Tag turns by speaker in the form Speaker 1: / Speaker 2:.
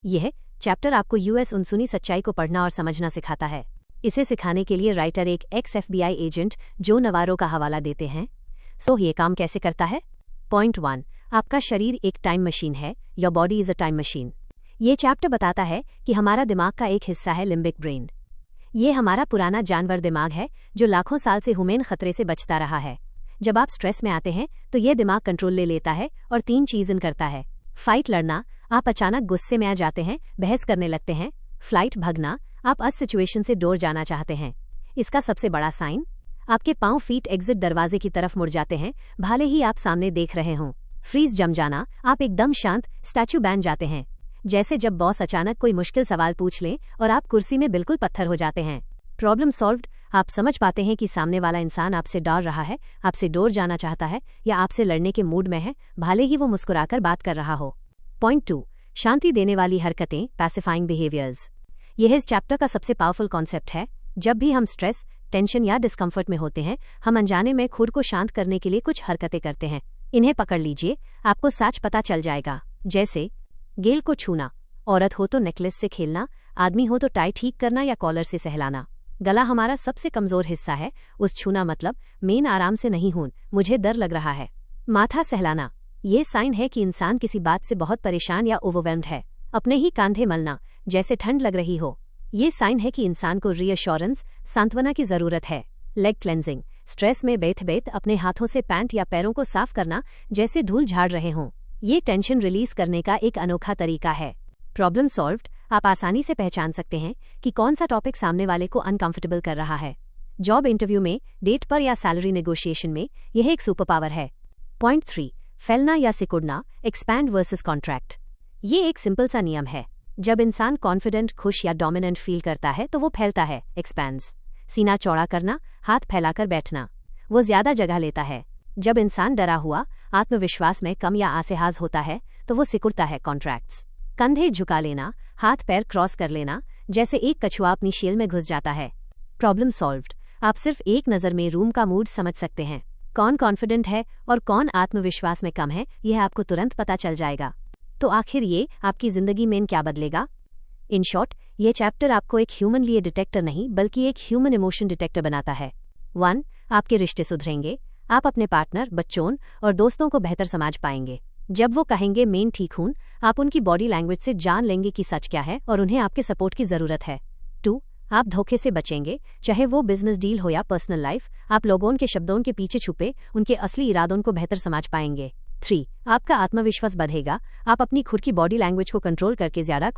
Speaker 1: यह चैप्टर आपको यूएस अनसुनी सच्चाई को पढ़ना और समझना सिखाता है। इसे सिखाने के लिए राइटर एक एक्स FBI एजेंट जो नवारो का हवाला देते हैं। ये काम कैसे करता है? पॉइंट 1, आपका शरीर एक टाइम मशीन है। Your body is a time machine. ये चैप्टर बताता है कि हमारा दिमाग का एक हिस्सा है लिम्बिक ब्रेन। ये हमारा पुराना जानवर दिमाग है जो लाखों साल से हुमैन खतरे से बचता रहा है। जब आप स्ट्रेस में आते हैं तो ये दिमाग कंट्रोल ले लेता है और 3 चीज़ें करता है। फाइट, लड़ना, आप अचानक गुस्से में आ जाते हैं, बहस करने लगते हैं। फ्लाइट, भगना, आप उस सिचुएशन से दूर जाना चाहते हैं। इसका सबसे बड़ा साइन, आपके पांव फीट एग्जिट दरवाजे की तरफ मुड़ जाते हैं भले ही आप सामने देख रहे हों। फ्रीज, जम जाना, आप एकदम शांत स्टैचू बन जाते हैं, जैसे जब बॉस अचानक कोई मुश्किल सवाल पूछ लें और आप कुर्सी में बिल्कुल पत्थर हो जाते हैं। प्रॉब्लम सॉल्व्ड, आप समझ पाते हैं कि सामने वाला इंसान आपसे डर रहा है, आपसे दूर जाना चाहता है या आपसे लड़ने के मूड में है भले ही वो मुस्कुराकर बात कर रहा हो। पॉइंट 2, शांति देने वाली हरकतें, पैसिफाइंग बिहेवियर्स। यह इस चैप्टर का सबसे पावरफुल कॉन्सेप्ट है। जब भी हम स्ट्रेस, टेंशन या डिस्कम्फर्ट में होते हैं, हम अनजाने में खुद को शांत करने के लिए कुछ हरकतें करते हैं। इन्हें पकड़ लीजिए, आपको सच पता चल जाएगा। जैसे गेल को छूना, औरत हो तो नेकलेस से खेलना, आदमी हो तो टाई ठीक करना या कॉलर से सहलाना। गला हमारा सबसे कमजोर हिस्सा है, उस छूना मतलब मेन आराम से नहीं हूं, मुझे डर लग रहा है। माथा सहलाना, ये साइन है कि इंसान किसी बात से बहुत परेशान या ओवरवेल्म्ड है। अपने ही कांधे मलना, जैसे ठंड लग रही हो, ये साइन है कि इंसान को रीअश्योरेंस, सांत्वना की जरूरत है। लेग क्लेंजिंग, स्ट्रेस में बैठ अपने हाथों से पैंट या पैरों को साफ करना, जैसे धूल झाड़ रहे हों। ये टेंशन रिलीज करने का एक अनोखा तरीका है। प्रॉब्लम सॉल्व्ड, आप आसानी से पहचान सकते हैं कि कौन सा टॉपिक सामने वाले को अनकंफर्टेबल कर रहा है। जॉब इंटरव्यू में, डेट पर या सैलरी नेगोशिएशन में यह एक सुपर पावर है। पॉइंट 3, फैलना या सिकुड़ना, एक्सपैंड वर्सेस कॉन्ट्रैक्ट। ये एक सिंपल सा नियम है। जब इंसान कॉन्फिडेंट, खुश या डोमिनेंट फील करता है तो वो फैलता है, एक्सपैंड्स। सीना चौड़ा करना, हाथ फैलाकर बैठना, वो ज्यादा जगह लेता है। जब इंसान डरा हुआ, आत्मविश्वास में कम या असहज होता है तो वो सिकुड़ता है, कॉन्ट्रैक्ट्स। कंधे झुका लेना, हाथ पैर क्रॉस कर लेना, जैसे एक कछुआ अपनी शेल में घुस जाता है। प्रॉब्लम सॉल्व्ड, आप सिर्फ एक नज़र में रूम का मूड समझ सकते हैं। कौन कॉन्फिडेंट है और कौन आत्मविश्वास में कम है, यह आपको तुरंत पता चल जाएगा। तो आखिर ये आपकी जिंदगी में क्या बदलेगा? इन शॉर्ट, ये चैप्टर आपको एक ह्यूमन लिए डिटेक्टर नहीं बल्कि एक ह्यूमन इमोशन डिटेक्टर बनाता है। 1, आपके रिश्ते सुधरेंगे। आप अपने पार्टनर, बच्चों और दोस्तों को बेहतर समझ पाएंगे। जब वो कहेंगे मैं ठीक हूं, आप उनकी बॉडी लैंग्वेज से जान लेंगे कि सच क्या है और उन्हें आपके सपोर्ट की जरूरत है। 2, आप धोखे से बचेंगे, चाहे वो बिजनेस डील हो या पर्सनल लाइफ। आप लोगों के शब्दों के पीछे छुपे उनके असली इरादों को बेहतर समझ पाएंगे। 3, आपका आत्मविश्वास बढ़ेगा। आप अपनी खुद की बॉडी लैंग्वेज को कंट्रोल करके ज्यादा